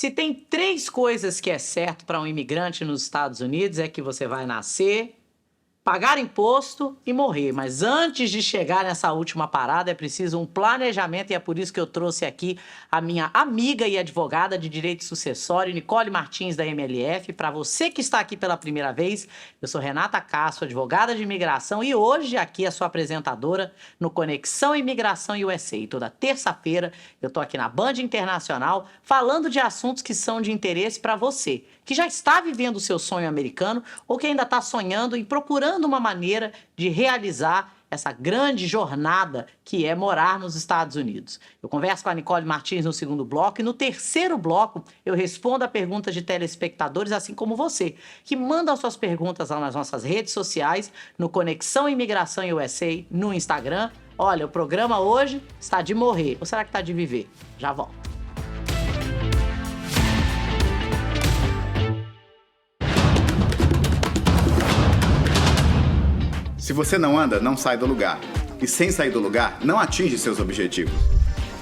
Se tem 3 coisas que é certo para um imigrante nos Estados Unidos, é que você vai nascer, pagar imposto e morrer. Mas antes de chegar nessa última parada, é preciso um planejamento e é por isso que eu trouxe aqui a minha amiga e advogada de direito sucessório, Nicole Martins, da MLF. Para você que está aqui pela primeira vez, eu sou Renata Castro, advogada de imigração, e hoje aqui a sua apresentadora no Conexão Imigração USA. E toda terça-feira eu estou aqui na Band Internacional falando de assuntos que são de interesse para você, que já está vivendo o seu sonho americano ou que ainda está sonhando e procurando uma maneira de realizar essa grande jornada que é morar nos Estados Unidos. Eu converso com a Nicole Martins no segundo bloco e no terceiro bloco eu respondo a perguntas de telespectadores, assim como você, que manda suas perguntas lá nas nossas redes sociais, no Conexão Imigração USA, no Instagram. Olha, o programa hoje está de morrer, ou será que está de viver? Já volto. Se você não anda, não sai do lugar. E sem sair do lugar, não atinge seus objetivos.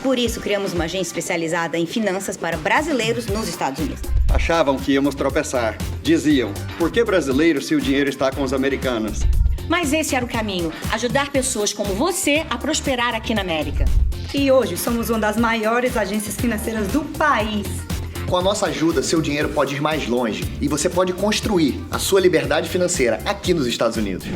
Por isso, criamos uma agência especializada em finanças para brasileiros nos Estados Unidos. Achavam que íamos tropeçar. Diziam, por que brasileiro se o dinheiro está com os americanos? Mas esse era o caminho, ajudar pessoas como você a prosperar aqui na América. E hoje somos uma das maiores agências financeiras do país. Com a nossa ajuda, seu dinheiro pode ir mais longe e você pode construir a sua liberdade financeira aqui nos Estados Unidos.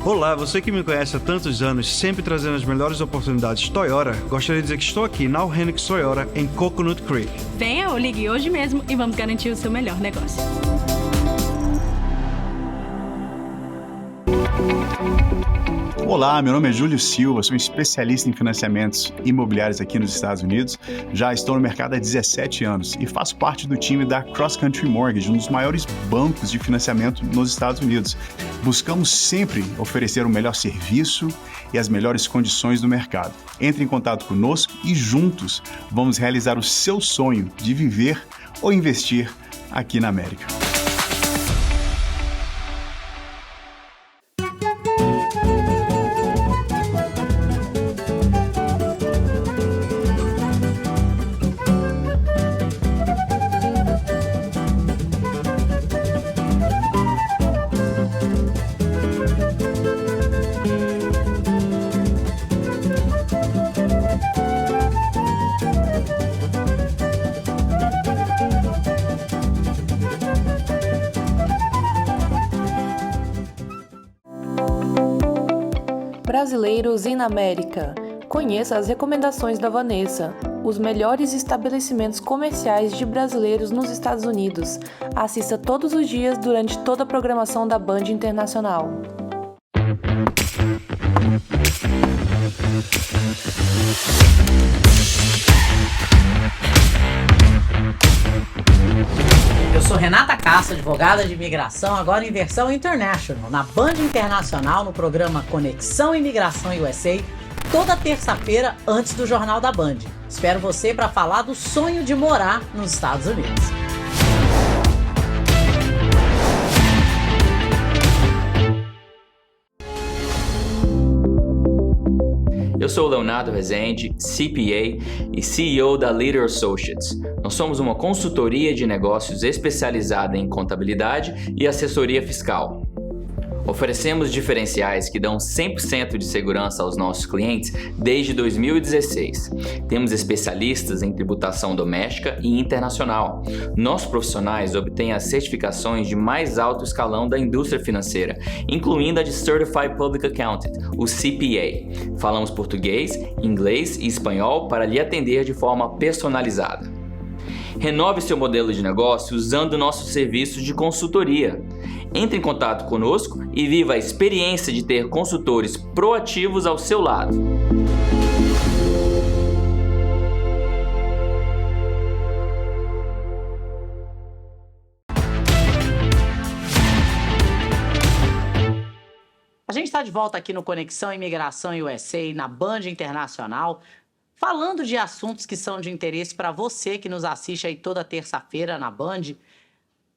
Olá, você que me conhece há tantos anos, sempre trazendo as melhores oportunidades Toyota, gostaria de dizer que estou aqui na Henricks Toyota, em Coconut Creek. Venha ou ligue hoje mesmo e vamos garantir o seu melhor negócio. Olá, meu nome é Júlio Silva, sou um especialista em financiamentos imobiliários aqui nos Estados Unidos. Já estou no mercado há 17 anos e faço parte do time da Cross Country Mortgage, um dos maiores bancos de financiamento nos Estados Unidos. Buscamos sempre oferecer o melhor serviço e as melhores condições do mercado. Entre em contato conosco e juntos vamos realizar o seu sonho de viver ou investir aqui na América. Brasileiros na América. Conheça as recomendações da Vanessa. Os melhores estabelecimentos comerciais de brasileiros nos Estados Unidos. Assista todos os dias durante toda a programação da Band Internacional. Eu sou Renata Castro, advogada de imigração, agora em versão international, na Band Internacional, no programa Conexão Imigração USA, toda terça-feira antes do Jornal da Band. Espero você para falar do sonho de morar nos Estados Unidos. Eu sou o Leonardo Rezende, CPA e CEO da Leader Associates. Nós somos uma consultoria de negócios especializada em contabilidade e assessoria fiscal. Oferecemos diferenciais que dão 100% de segurança aos nossos clientes desde 2016. Temos especialistas em tributação doméstica e internacional. Nossos profissionais obtêm as certificações de mais alto escalão da indústria financeira, incluindo a de Certified Public Accountant, o CPA. Falamos português, inglês e espanhol para lhe atender de forma personalizada. Renove seu modelo de negócio usando nossos serviços de consultoria. Entre em contato conosco e viva a experiência de ter consultores proativos ao seu lado. A gente está de volta aqui no Conexão Imigração USA, na Band Internacional, falando de assuntos que são de interesse para você que nos assiste aí toda terça-feira na Band.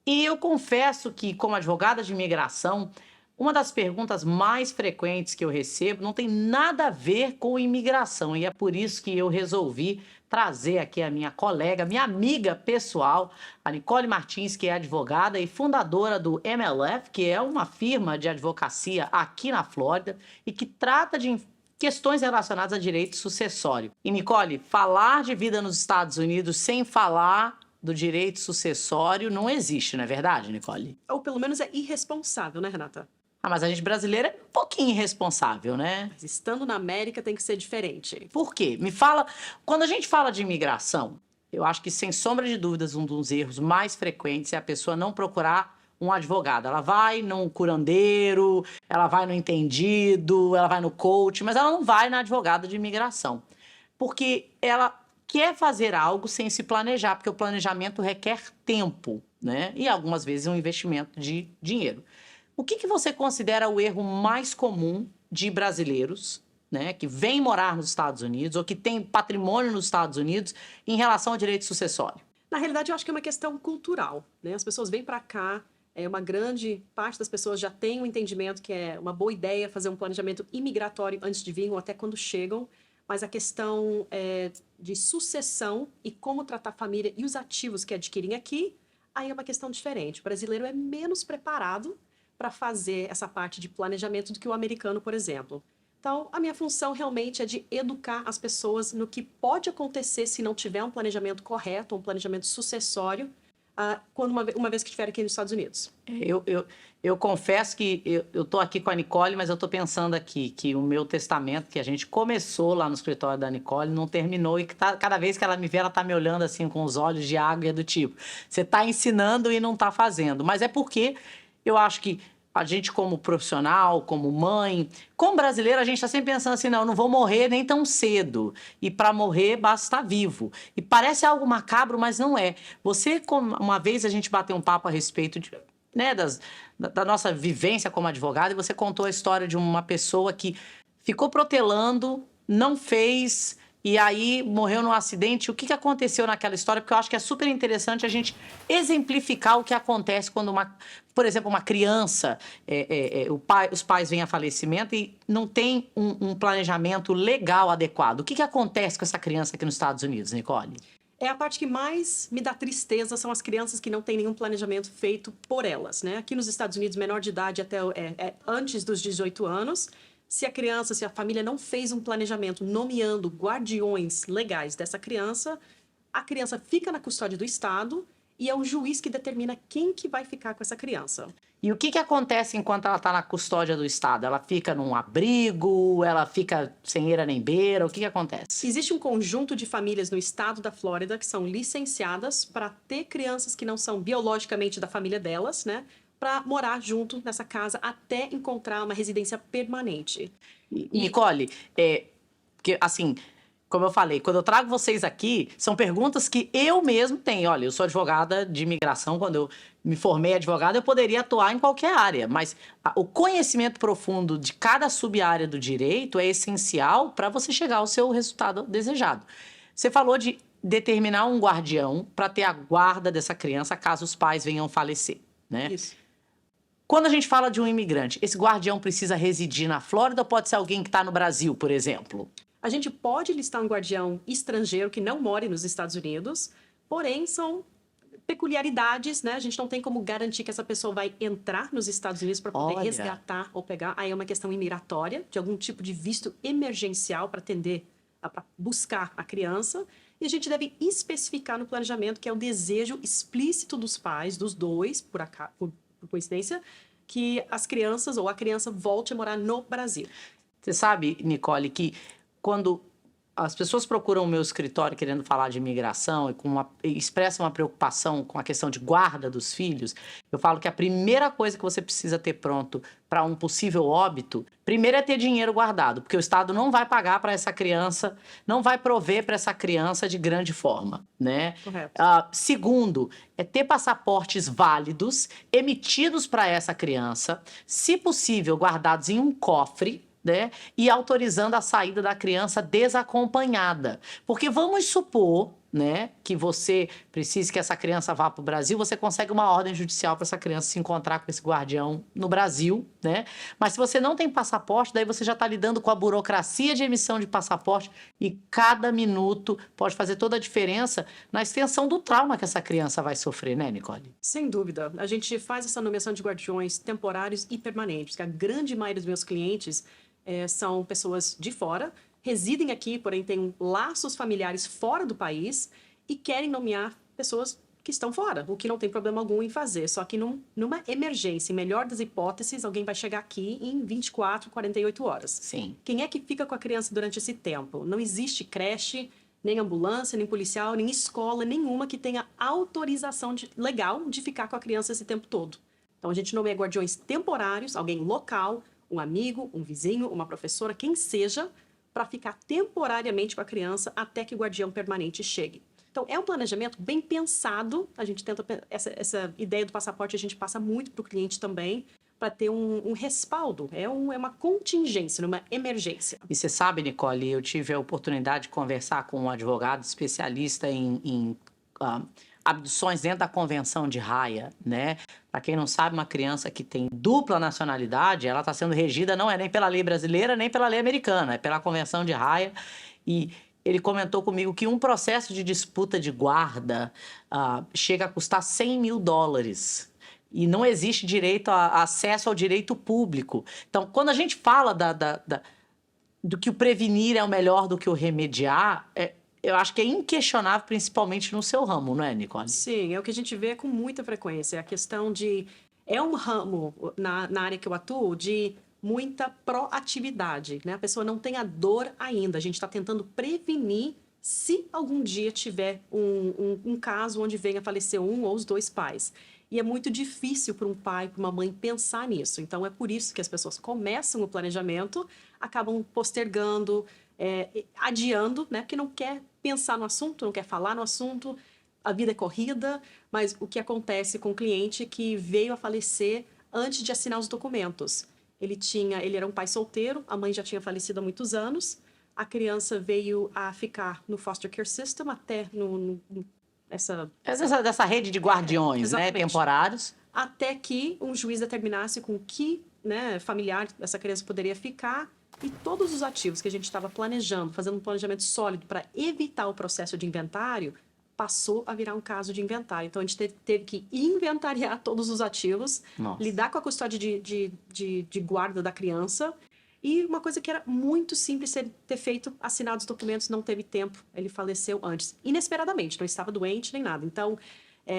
E eu confesso que, como advogada de imigração, Uma das perguntas mais frequentes que eu recebo não tem nada a ver com imigração, e é por isso que eu resolvi trazer aqui a minha colega, minha amiga pessoal, a Nicole Martins, que é advogada e fundadora do MLF, que é uma firma de advocacia aqui na Flórida e que trata de questões relacionadas a direito sucessório. E, Nicole, falar de vida nos Estados Unidos sem falar do direito sucessório não existe, não é verdade, Nicole? Ou pelo menos é irresponsável, né, Renata? Mas a gente brasileira é um pouquinho irresponsável, né? Mas estando na América tem que ser diferente. Por quê? Me fala, quando a gente fala de imigração, eu acho que, sem sombra de dúvidas, um dos erros mais frequentes é a pessoa não procurar um advogado. Ela vai no curandeiro, ela vai no entendido, ela vai no coach, mas ela não vai na advogada de imigração. Porque ela quer fazer algo sem se planejar, porque o planejamento requer tempo, né? E algumas vezes um investimento de dinheiro. O que você considera o erro mais comum de brasileiros, né, que vêm morar nos Estados Unidos ou que têm patrimônio nos Estados Unidos em relação ao direito sucessório? Na realidade, eu acho que é uma questão cultural, né? As pessoas vêm para cá, uma grande parte das pessoas já tem um entendimento que é uma boa ideia fazer um planejamento imigratório antes de vir ou até quando chegam, mas a questão de sucessão e como tratar a família e os ativos que adquirem aqui, aí é uma questão diferente. O brasileiro é menos preparado para fazer essa parte de planejamento do que o americano, por exemplo. Então, a minha função realmente é de educar as pessoas no que pode acontecer se não tiver um planejamento correto, um planejamento sucessório, quando uma vez que estiver aqui nos Estados Unidos. Eu confesso que eu estou aqui com a Nicole, mas eu estou pensando aqui que o meu testamento, que a gente começou lá no escritório da Nicole, não terminou e que cada vez que ela me vê, ela está me olhando assim com os olhos de água do tipo, você está ensinando e não está fazendo. Mas é porque eu acho que a gente, como profissional, como mãe, como brasileiro, a gente está sempre pensando assim, não, eu não vou morrer nem tão cedo. E para morrer, basta estar vivo. E parece algo macabro, mas não é. Uma vez a gente bateu um papo a respeito de, né, da nossa vivência como advogado, e você contou a história de uma pessoa que ficou protelando, não fez, e aí morreu num acidente. O que aconteceu naquela história? Porque eu acho que é super interessante a gente exemplificar o que acontece quando, por exemplo, uma criança, os pais vêm a falecimento e não tem um planejamento legal adequado. O que acontece com essa criança aqui nos Estados Unidos, Nicole? A parte que mais me dá tristeza são as crianças que não têm nenhum planejamento feito por elas, né? Aqui nos Estados Unidos, menor de idade até antes dos 18 anos, se a família não fez um planejamento nomeando guardiões legais dessa criança, a criança fica na custódia do Estado e é o juiz que determina quem que vai ficar com essa criança. E o que acontece enquanto ela está na custódia do Estado? Ela fica num abrigo? Ela fica sem eira nem beira? O que acontece? Existe um conjunto de famílias no estado da Flórida que são licenciadas para ter crianças que não são biologicamente da família delas, né? Para morar junto nessa casa até encontrar uma residência permanente. Nicole, porque assim, como eu falei, quando eu trago vocês aqui, são perguntas que eu mesmo tenho. Olha, eu sou advogada de imigração, quando eu me formei advogada, eu poderia atuar em qualquer área, mas o conhecimento profundo de cada sub-área do direito é essencial para você chegar ao seu resultado desejado. Você falou de determinar um guardião para ter a guarda dessa criança caso os pais venham falecer, né? Isso. Quando a gente fala de um imigrante, esse guardião precisa residir na Flórida ou pode ser alguém que está no Brasil, por exemplo? A gente pode listar um guardião estrangeiro que não more nos Estados Unidos, porém são peculiaridades, né? A gente não tem como garantir que essa pessoa vai entrar nos Estados Unidos para poder resgatar ou pegar. Aí é uma questão imigratória, de algum tipo de visto emergencial para atender, para buscar a criança. E a gente deve especificar no planejamento que é o desejo explícito dos pais, dos dois, por coincidência, que as crianças ou a criança volte a morar no Brasil. Você sabe, Nicole, que quando as pessoas procuram o meu escritório querendo falar de imigração e expressam uma preocupação com a questão de guarda dos filhos, eu falo que a primeira coisa que você precisa ter pronto para um possível óbito, primeiro é ter dinheiro guardado, porque o Estado não vai pagar para essa criança, não vai prover para essa criança de grande forma, né? Correto. Segundo, é ter passaportes válidos, emitidos para essa criança, se possível, guardados em um cofre, né? E autorizando a saída da criança desacompanhada. Porque vamos supor, né, que você precise que essa criança vá para o Brasil, você consegue uma ordem judicial para essa criança se encontrar com esse guardião no Brasil, né? Mas se você não tem passaporte, daí você já está lidando com a burocracia de emissão de passaporte e cada minuto pode fazer toda a diferença na extensão do trauma que essa criança vai sofrer, né, Nicole? Sem dúvida. A gente faz essa nomeação de guardiões temporários e permanentes, que a grande maioria dos meus clientes são pessoas de fora, residem aqui, porém têm laços familiares fora do país e querem nomear pessoas que estão fora, o que não tem problema algum em fazer. Só que numa emergência, em melhor das hipóteses, alguém vai chegar aqui em 24, 48 horas. Sim. Quem é que fica com a criança durante esse tempo? Não existe creche, nem ambulância, nem policial, nem escola nenhuma que tenha autorização legal de ficar com a criança esse tempo todo. Então a gente nomeia guardiões temporários, alguém local, um amigo, um vizinho, uma professora, quem seja, para ficar temporariamente com a criança até que o guardião permanente chegue. Então, é um planejamento bem pensado. A gente tenta... Essa ideia do passaporte a gente passa muito para o cliente também, para ter um respaldo. É uma contingência, uma emergência. E você sabe, Nicole, eu tive a oportunidade de conversar com um advogado especialista em abduções dentro da Convenção de Haia, né? Para quem não sabe, uma criança que tem dupla nacionalidade, ela está sendo regida, não é nem pela lei brasileira, nem pela lei americana, é pela Convenção de Haia. E ele comentou comigo que um processo de disputa de guarda chega a custar $100 mil. E não existe direito a acesso ao direito público. Então, quando a gente fala do que o prevenir é o melhor do que o remediar, eu acho que é inquestionável, principalmente no seu ramo, não é, Nicole? Sim, é o que a gente vê com muita frequência. A questão de... É um ramo, na área que eu atuo, de muita proatividade, né? A pessoa não tem a dor ainda. A gente está tentando prevenir se algum dia tiver um caso onde venha a falecer um ou os dois pais. E é muito difícil para um pai, para uma mãe pensar nisso. Então, é por isso que as pessoas começam o planejamento, acabam postergando, adiando, né? Porque não quer pensar no assunto, não quer falar no assunto, a vida é corrida, mas o que acontece com o cliente que veio a falecer antes de assinar os documentos. Ele era um pai solteiro, a mãe já tinha falecido há muitos anos, a criança veio a ficar no foster care system até dessa rede de guardiões, né, temporários. Até que um juiz determinasse com que, né, familiar essa criança poderia ficar. E todos os ativos que a gente estava planejando, fazendo um planejamento sólido para evitar o processo de inventário, passou a virar um caso de inventário. Então, a gente teve que inventariar todos os ativos, lidar com a custódia de guarda da criança. E uma coisa que era muito simples ter feito, assinar os documentos, não teve tempo. Ele faleceu antes, inesperadamente, não estava doente nem nada. Então,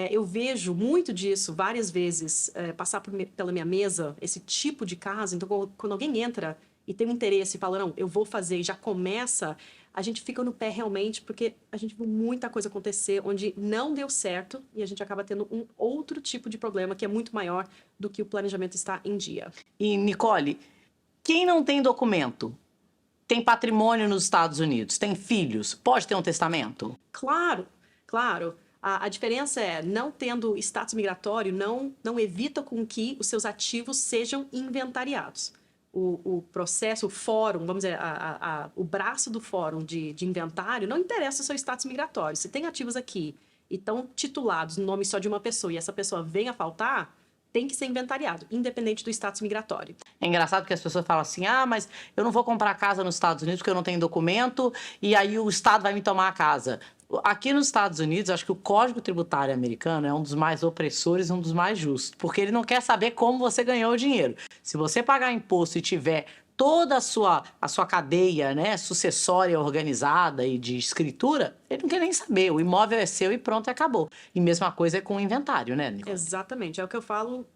eu vejo muito disso várias vezes, passar pela minha mesa, esse tipo de caso. Então, quando alguém entra e tem um interesse e fala, não, eu vou fazer, e já começa, a gente fica no pé realmente, porque a gente viu muita coisa acontecer onde não deu certo e a gente acaba tendo um outro tipo de problema que é muito maior do que o planejamento está em dia. E, Nicole, quem não tem documento, tem patrimônio nos Estados Unidos, tem filhos, pode ter um testamento? Claro, claro. A diferença é, não tendo status migratório, não evita com que os seus ativos sejam inventariados. O processo, o fórum, vamos dizer, o braço do fórum de inventário não interessa o seu status migratório. Se tem ativos aqui e estão titulados no nome só de uma pessoa e essa pessoa vem a faltar, tem que ser inventariado, independente do status migratório. É engraçado que as pessoas falam assim, mas eu não vou comprar casa nos Estados Unidos porque eu não tenho documento e aí o Estado vai me tomar a casa. Aqui nos Estados Unidos, acho que o Código Tributário americano é um dos mais opressores, um dos mais justos, porque ele não quer saber como você ganhou o dinheiro. Se você pagar imposto e tiver toda a sua cadeia, né, sucessória organizada e de escritura, ele não quer nem saber. O imóvel é seu e pronto, acabou. E mesma coisa é com o inventário, né, Nicole? Exatamente. É o que eu falo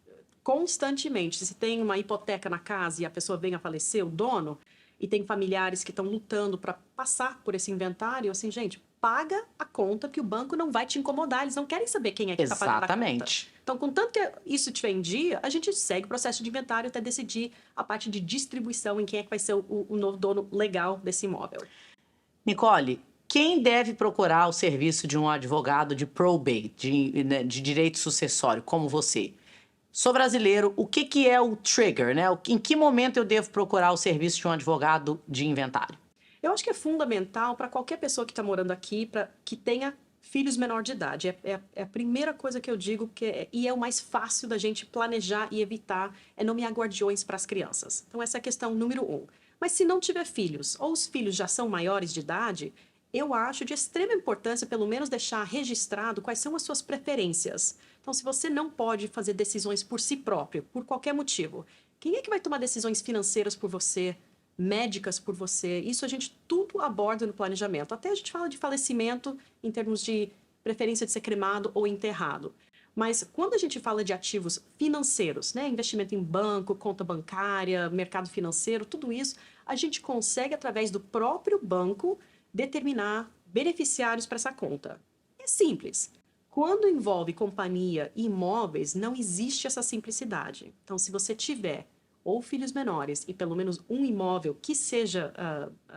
constantemente. Se tem uma hipoteca na casa e a pessoa vem a falecer, o dono, e tem familiares que estão lutando para passar por esse inventário, assim, gente, paga a conta que o banco não vai te incomodar. Eles não querem saber quem é que está pagando a conta. Exatamente. Então, contanto que isso estiver em dia, a gente segue o processo de inventário até decidir a parte de distribuição em quem é que vai ser o novo dono legal desse imóvel. Nicole, quem deve procurar o serviço de um advogado de probate, de direito sucessório, como você? Sou brasileiro, o que é o trigger, né? Em que momento eu devo procurar o serviço de um advogado de inventário? Eu acho que é fundamental para qualquer pessoa que está morando aqui, que tenha Filhos menor de idade. É a primeira coisa que eu digo, e é o mais fácil da gente planejar e evitar, é nomear guardiões para as crianças. Então, essa é a questão número 1. Mas se não tiver filhos, ou os filhos já são maiores de idade, eu acho de extrema importância, pelo menos, deixar registrado quais são as suas preferências. Então, se você não pode fazer decisões por si próprio, por qualquer motivo, quem é que vai tomar decisões financeiras por você, médicas por você? Isso a gente tudo aborda no planejamento. Até a gente fala de falecimento em termos de preferência de ser cremado ou enterrado. Mas quando a gente fala de ativos financeiros, né, investimento em banco, conta bancária, mercado financeiro, tudo isso, a gente consegue, através do próprio banco, determinar beneficiários para essa conta. É simples. Quando envolve companhia e imóveis, não existe essa simplicidade. Então, se você tiver ou filhos menores e pelo menos um imóvel que seja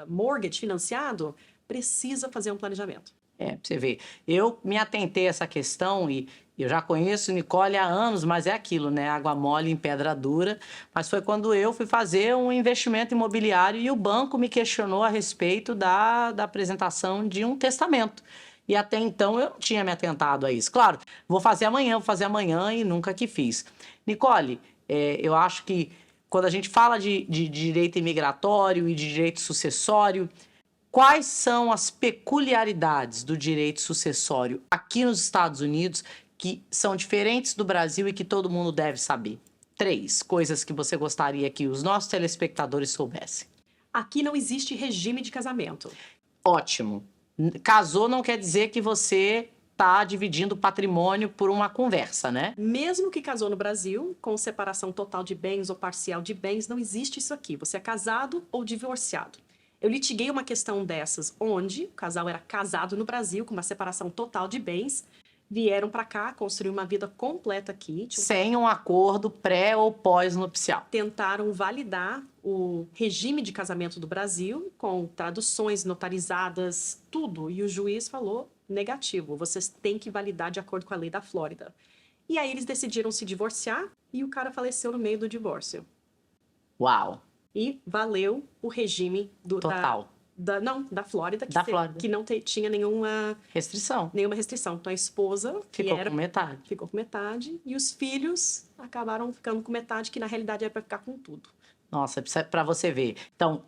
mortgage financiado, precisa fazer um planejamento. Pra você ver. Eu me atentei a essa questão e eu já conheço Nicole há anos, mas é aquilo, né? Água mole em pedra dura. Mas foi quando eu fui fazer um investimento imobiliário e o banco me questionou a respeito da apresentação de um testamento. E até então eu não tinha me atentado a isso. Claro, vou fazer amanhã e nunca que fiz. Nicole, eu acho que quando a gente fala de direito imigratório e de direito sucessório, quais são as peculiaridades do direito sucessório aqui nos Estados Unidos que são diferentes do Brasil e que todo mundo deve saber? 3 coisas que você gostaria que os nossos telespectadores soubessem. Aqui não existe regime de casamento. Ótimo. Casou não quer dizer que você está dividindo patrimônio por uma conversa, né? Mesmo que casou no Brasil, com separação total de bens ou parcial de bens, não existe isso aqui. Você é casado ou divorciado. Eu litiguei uma questão dessas, onde o casal era casado no Brasil, com uma separação total de bens, vieram para cá, construir uma vida completa aqui. Sem um acordo pré ou pós-nupcial. Tentaram validar o regime de casamento do Brasil, com traduções notarizadas, tudo. E o juiz falou, negativo, vocês têm que validar de acordo com a lei da Flórida. E aí eles decidiram se divorciar e o cara faleceu no meio do divórcio. Uau! E valeu o regime total. Da Flórida, que não tinha nenhuma restrição. Então a esposa ficou com metade e os filhos acabaram ficando com metade, que na realidade era para ficar com tudo. Nossa, para você ver. Então,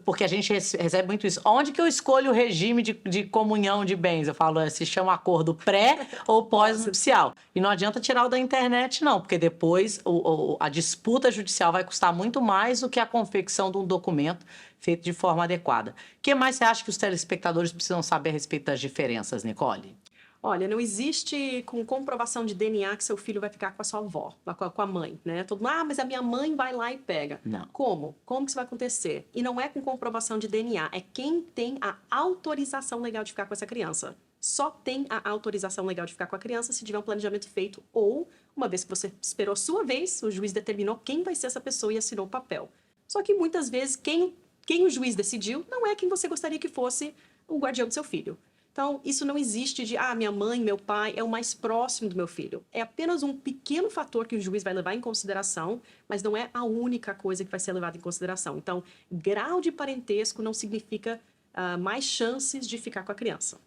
porque a gente recebe muito isso. Onde que eu escolho o regime de comunhão de bens? Eu falo, se chama acordo pré ou pós-nupcial. E não adianta tirar o da internet, não, porque depois a disputa judicial vai custar muito mais do que a confecção de um documento feito de forma adequada. O que mais você acha que os telespectadores precisam saber a respeito das diferenças, Nicole? Olha, não existe com comprovação de DNA que seu filho vai ficar com a sua avó, com a mãe, né? Todo mundo, mas a minha mãe vai lá e pega. Não. Como? Como que isso vai acontecer? E não é com comprovação de DNA, é quem tem a autorização legal de ficar com essa criança. Só tem a autorização legal de ficar com a criança se tiver um planejamento feito ou, uma vez que você esperou a sua vez, o juiz determinou quem vai ser essa pessoa e assinou o papel. Só que muitas vezes quem o juiz decidiu não é quem você gostaria que fosse o guardião do seu filho. Então, isso não existe de, minha mãe, meu pai é o mais próximo do meu filho. É apenas um pequeno fator que o juiz vai levar em consideração, mas não é a única coisa que vai ser levada em consideração. Então, grau de parentesco não significa mais chances de ficar com a criança.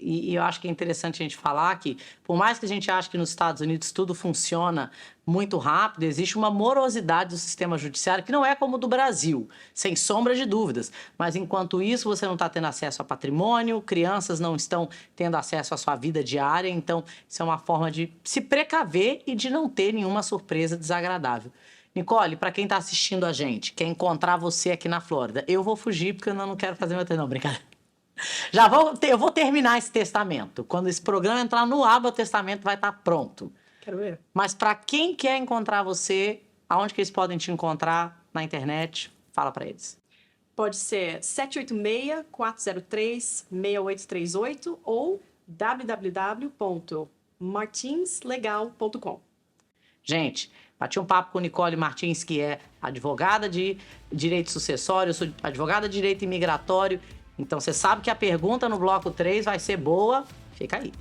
E eu acho que é interessante a gente falar que, por mais que a gente ache que nos Estados Unidos tudo funciona muito rápido, existe uma morosidade do sistema judiciário que não é como o do Brasil, sem sombra de dúvidas. Mas, enquanto isso, você não está tendo acesso a patrimônio, crianças não estão tendo acesso à sua vida diária, então isso é uma forma de se precaver e de não ter nenhuma surpresa desagradável. Nicole, para quem está assistindo a gente, quer encontrar você aqui na Flórida, eu vou fugir porque eu não quero fazer meu... Não, brincadeira. Eu vou terminar esse testamento. Quando esse programa entrar no ar, o testamento vai estar pronto. Quero ver. Mas para quem quer encontrar você, aonde que eles podem te encontrar na internet? Fala para eles. Pode ser 786-403-6838 ou www.martinslegal.com. Gente, bati um papo com Nicole Martins, que é advogada de direito sucessório, eu sou advogada de direito imigratório. Então, você sabe que a pergunta no bloco 3 vai ser boa. Fica aí.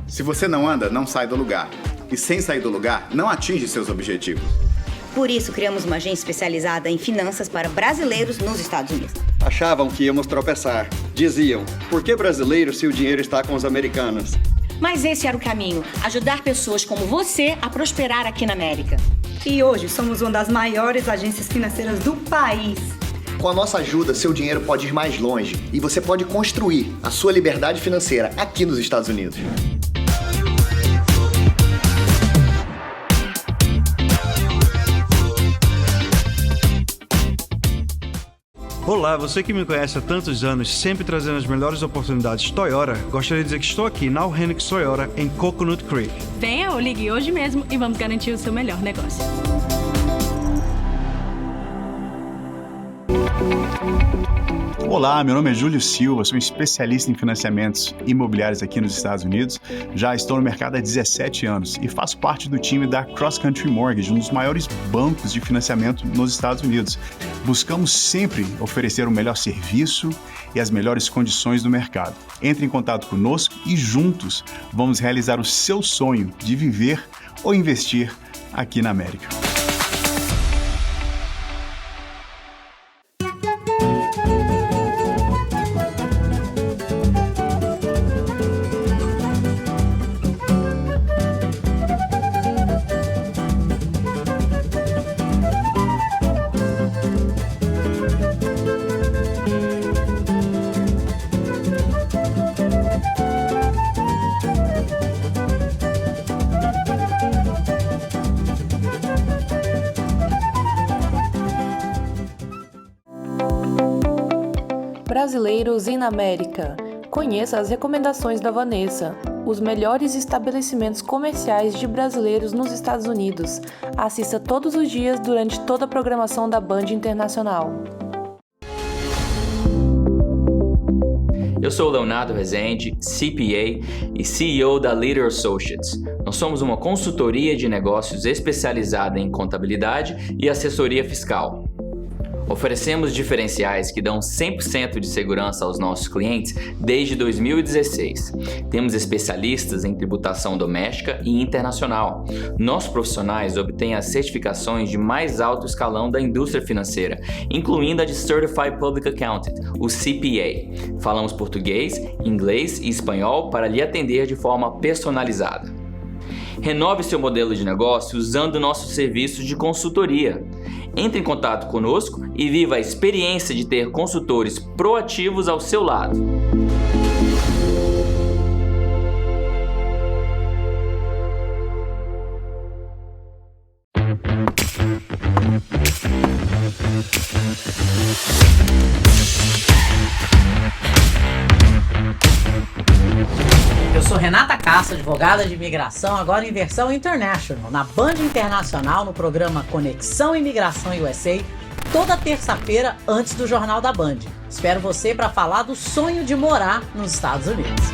Se você não anda, não sai do lugar. E sem sair do lugar, não atinge seus objetivos. Por isso, criamos uma agência especializada em finanças para brasileiros nos Estados Unidos. Achavam que íamos tropeçar. Diziam, por que brasileiro se o dinheiro está com os americanos? Mas esse era o caminho, ajudar pessoas como você a prosperar aqui na América. E hoje somos uma das maiores agências financeiras do país. Com a nossa ajuda, seu dinheiro pode ir mais longe e você pode construir a sua liberdade financeira aqui nos Estados Unidos. Olá, você que me conhece há tantos anos, sempre trazendo as melhores oportunidades Toyota, gostaria de dizer que estou aqui na Henricks Toyota, em Coconut Creek. Venha ou ligue hoje mesmo e vamos garantir o seu melhor negócio. Olá, meu nome é Júlio Silva, sou especialista em financiamentos imobiliários aqui nos Estados Unidos. Já estou no mercado há 17 anos e faço parte do time da Cross Country Mortgage, um dos maiores bancos de financiamento nos Estados Unidos. Buscamos sempre oferecer o melhor serviço e as melhores condições do mercado. Entre em contato conosco e juntos vamos realizar o seu sonho de viver ou investir aqui na América. Brasileiros na América. Conheça as recomendações da Vanessa. Os melhores estabelecimentos comerciais de brasileiros nos Estados Unidos. Assista todos os dias durante toda a programação da Band Internacional. Eu sou o Leonardo Rezende, CPA e CEO da Leader Associates. Nós somos uma consultoria de negócios especializada em contabilidade e assessoria fiscal. Oferecemos diferenciais que dão 100% de segurança aos nossos clientes desde 2016. Temos especialistas em tributação doméstica e internacional. Nossos profissionais obtêm as certificações de mais alto escalão da indústria financeira, incluindo a de Certified Public Accountant, o CPA. Falamos português, inglês e espanhol para lhe atender de forma personalizada. Renove seu modelo de negócio usando nossos serviços de consultoria. Entre em contato conosco e viva a experiência de ter consultores proativos ao seu lado. Eu sou Renata Castro, advogada de imigração, agora em versão international, na Band Internacional, no programa Conexão Imigração USA, toda terça-feira antes do Jornal da Band. Espero você para falar do sonho de morar nos Estados Unidos.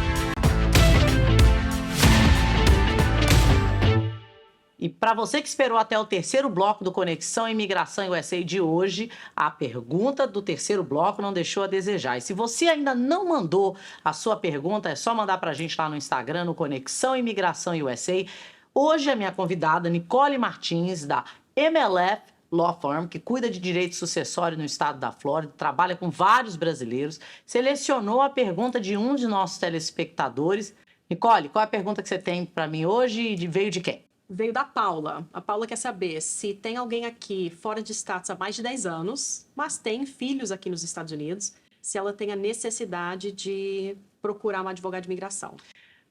E para você que esperou até o terceiro bloco do Conexão Imigração USA de hoje, a pergunta do terceiro bloco não deixou a desejar. E se você ainda não mandou a sua pergunta, é só mandar para a gente lá no Instagram, no Conexão Imigração USA. Hoje a minha convidada, Nicole Martins, da MLF Law Firm, que cuida de direito sucessório no estado da Flórida, trabalha com vários brasileiros, selecionou a pergunta de um de nossos telespectadores. Nicole, qual é a pergunta que você tem para mim hoje e veio de quem? Veio da Paula. A Paula quer saber se tem alguém aqui fora de status há mais de 10 anos, mas tem filhos aqui nos Estados Unidos, se ela tem a necessidade de procurar uma advogada de imigração.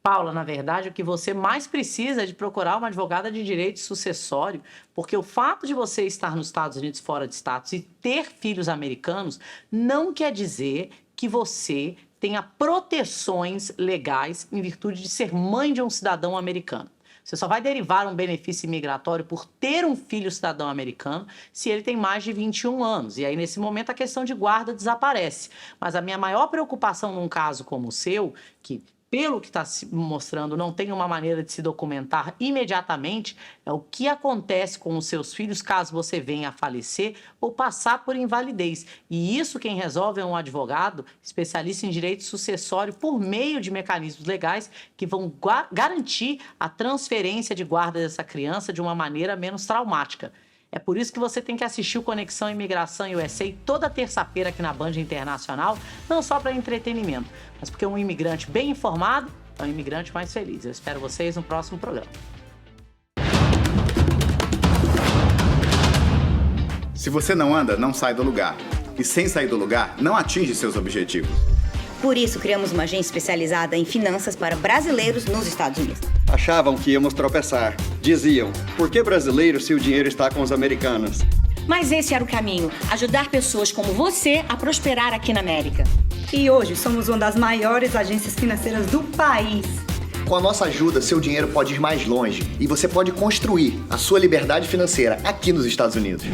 Paula, na verdade, o que você mais precisa é de procurar uma advogada de direito sucessório, porque o fato de você estar nos Estados Unidos fora de status e ter filhos americanos não quer dizer que você tenha proteções legais em virtude de ser mãe de um cidadão americano. Você só vai derivar um benefício imigratório por ter um filho cidadão americano se ele tem mais de 21 anos. E aí, nesse momento, a questão de guarda desaparece. Mas a minha maior preocupação num caso como o seu, que pelo que está se mostrando, não tem uma maneira de se documentar imediatamente, é o que acontece com os seus filhos caso você venha a falecer ou passar por invalidez. E isso quem resolve é um advogado especialista em direito sucessório por meio de mecanismos legais que vão garantir a transferência de guarda dessa criança de uma maneira menos traumática. É por isso que você tem que assistir o Conexão Imigração USA toda terça-feira aqui na Band Internacional, não só para entretenimento, mas porque um imigrante bem informado é um imigrante mais feliz. Eu espero vocês no próximo programa. Se você não anda, não sai do lugar. E sem sair do lugar, não atinge seus objetivos. Por isso, criamos uma agência especializada em finanças para brasileiros nos Estados Unidos. Achavam que íamos tropeçar. Diziam, por que brasileiro se o dinheiro está com os americanos? Mas esse era o caminho, ajudar pessoas como você a prosperar aqui na América. E hoje somos uma das maiores agências financeiras do país. Com a nossa ajuda, seu dinheiro pode ir mais longe e você pode construir a sua liberdade financeira aqui nos Estados Unidos.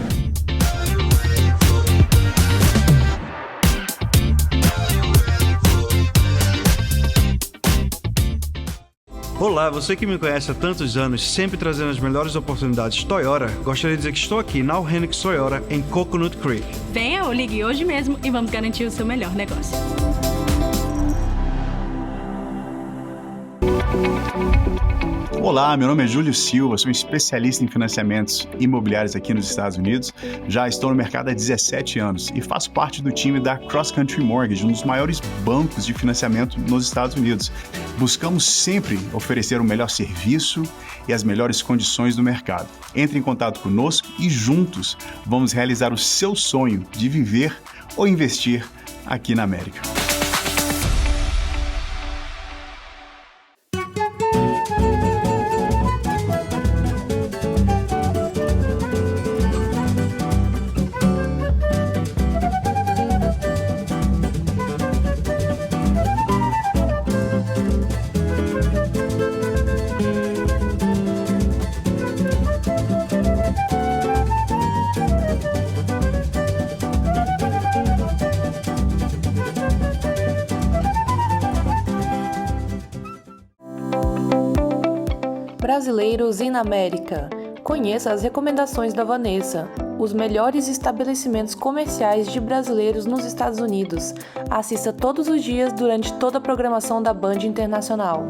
Olá, você que me conhece há tantos anos, sempre trazendo as melhores oportunidades Toyota, gostaria de dizer que estou aqui na Hennick Toyota em Coconut Creek. Venha ou ligue hoje mesmo e vamos garantir o seu melhor negócio. Olá, meu nome é Júlio Silva, sou um especialista em financiamentos imobiliários aqui nos Estados Unidos. Já estou no mercado há 17 anos e faço parte do time da Cross Country Mortgage, um dos maiores bancos de financiamento nos Estados Unidos. Buscamos sempre oferecer o melhor serviço e as melhores condições do mercado. Entre em contato conosco e juntos vamos realizar o seu sonho de viver ou investir aqui na América. Brasileiros na América. Conheça as recomendações da Vanessa, os melhores estabelecimentos comerciais de brasileiros nos Estados Unidos. Assista todos os dias durante toda a programação da Band Internacional.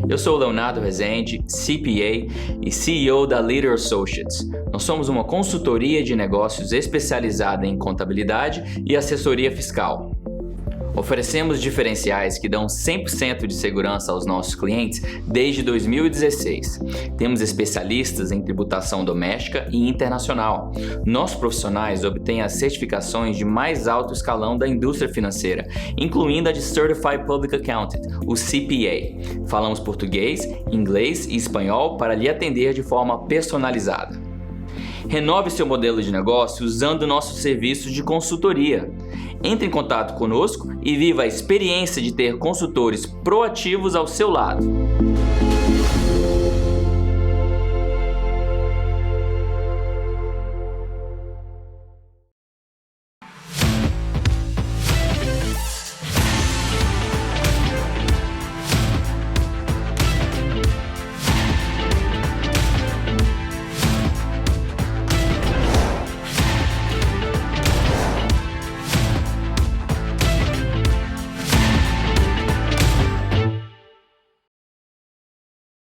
Eu sou o Leonardo Rezende, CPA e CEO da Leader Associates. Nós somos uma consultoria de negócios especializada em contabilidade e assessoria fiscal. Oferecemos diferenciais que dão 100% de segurança aos nossos clientes desde 2016. Temos especialistas em tributação doméstica e internacional. Nossos profissionais obtêm as certificações de mais alto escalão da indústria financeira, incluindo a de Certified Public Accountant, o CPA. Falamos português, inglês e espanhol para lhe atender de forma personalizada. Renove seu modelo de negócio usando nossos serviços de consultoria. Entre em contato conosco e viva a experiência de ter consultores proativos ao seu lado.